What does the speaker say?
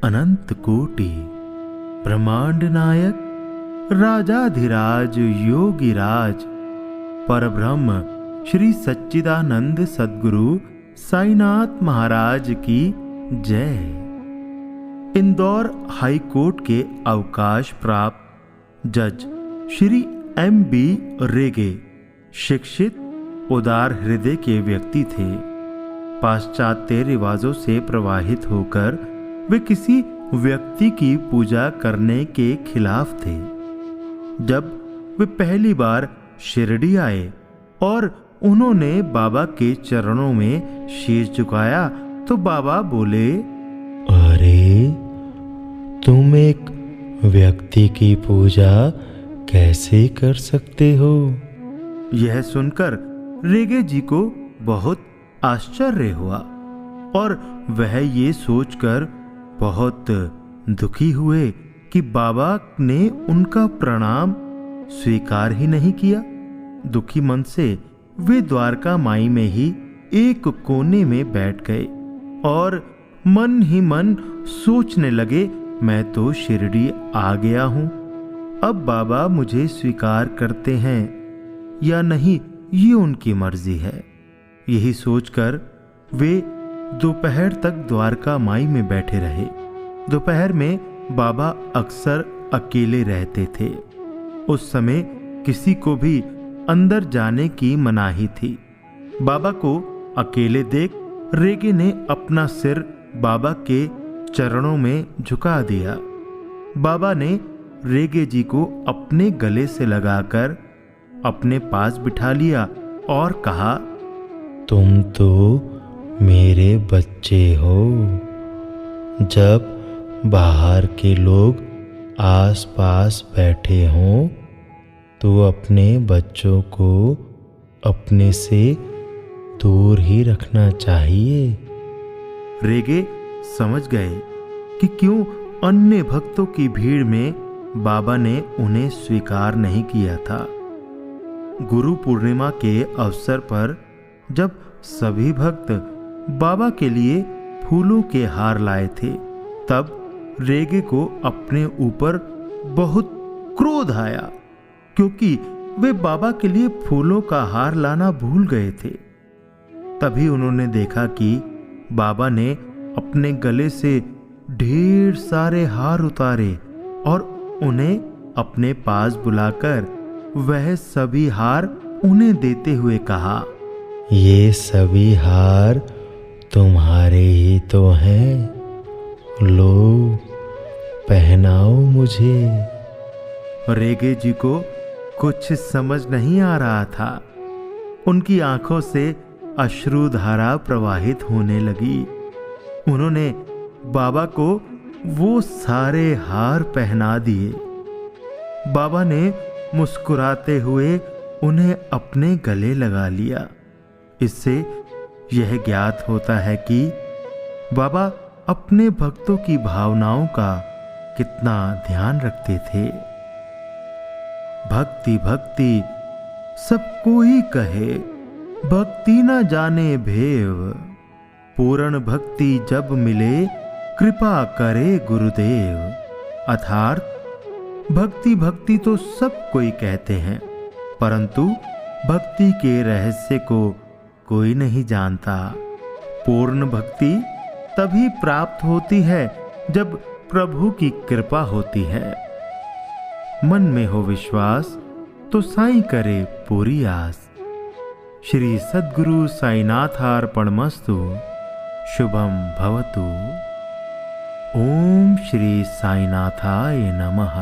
अनंत कोटि ब्रह्मांड नायक राजाधिराज योगीराज परब्रह्म श्री सच्चिदानंद सद्गुरु साईनाथ महाराज की जय। इंदौर हाई कोर्ट के अवकाश प्राप्त जज श्री M.B. रेगे शिक्षित उदार हृदय के व्यक्ति थे। पाश्चात्य रिवाजों से प्रवाहित होकर वे किसी व्यक्ति की पूजा करने के खिलाफ थे। जब वे पहली बार शिरडी आए और उन्होंने बाबा के चरणों में शीश झुकाया तो बाबा बोले, अरे तुम एक व्यक्ति की पूजा कैसे कर सकते हो? यह सुनकर रेगे जी को बहुत आश्चर्य हुआ और वह ये सोचकर बहुत दुखी हुए कि बाबा ने उनका प्रणाम स्वीकार ही नहीं किया। दुखी मन से वे द्वारका माई में ही एक कोने में बैठ गए और मन ही मन सोचने लगे, मैं तो शिरडी आ गया हूं, अब बाबा मुझे स्वीकार करते हैं या नहीं ये उनकी मर्जी है। यही सोचकर वे दोपहर तक द्वारका माई में बैठे रहे। दोपहर में बाबा अक्सर अकेले रहते थे। उस समय किसी को भी अंदर जाने की मनाही थी। बाबा को अकेले देख रेगे ने अपना सिर बाबा के चरणों में झुका दिया। बाबा ने रेगे जी को अपने गले से लगाकर अपने पास बिठा लिया और कहा, तुम तो मेरे बच्चे हो। जब बाहर के लोग आस-पास बैठे हों तो अपने बच्चों को अपने से दूर ही रखना चाहिए। रेगे समझ गए कि क्यों अन्य भक्तों की भीड़ में बाबा ने उन्हें स्वीकार नहीं किया था। गुरु पूर्णिमा के अवसर पर जब सभी भक्त बाबा के लिए फूलों के हार लाए थे, तब रेगे को अपने ऊपर बहुत क्रोध आया क्योंकि वे बाबा के लिए फूलों का हार लाना भूल गए थे। तभी उन्होंने देखा कि बाबा ने अपने गले से ढेर सारे हार उतारे और उन्हें अपने पास बुलाकर वह सभी हार उन्हें देते हुए कहा, ये सभी हार तुम्हारे ही तो हैं, लो पहनाओ मुझे। रेगे जी को कुछ समझ नहीं आ रहा था। उनकी आंखों से अश्रुधारा प्रवाहित होने लगी। उन्होंने बाबा को वो सारे हार पहना दिए। बाबा ने मुस्कुराते हुए उन्हें अपने गले लगा लिया। इससे यह ज्ञात होता है कि बाबा अपने भक्तों की भावनाओं का कितना ध्यान रखते थे। भक्ति भक्ति सबको ही कहे, भक्ति न जाने भेव, पूर्ण भक्ति जब मिले कृपा करे गुरुदेव। अर्थात भक्ति भक्ति तो सब कोई कहते हैं, परंतु भक्ति के रहस्य को कोई नहीं जानता। पूर्ण भक्ति तभी प्राप्त होती है जब प्रभु की कृपा होती है। मन में हो विश्वास तो साईं करे पूरी आस। श्री सद्गुरु साईनाथार्पणमस्तु। शुभम भवतु। ओम श्री साईनाथाय नमः।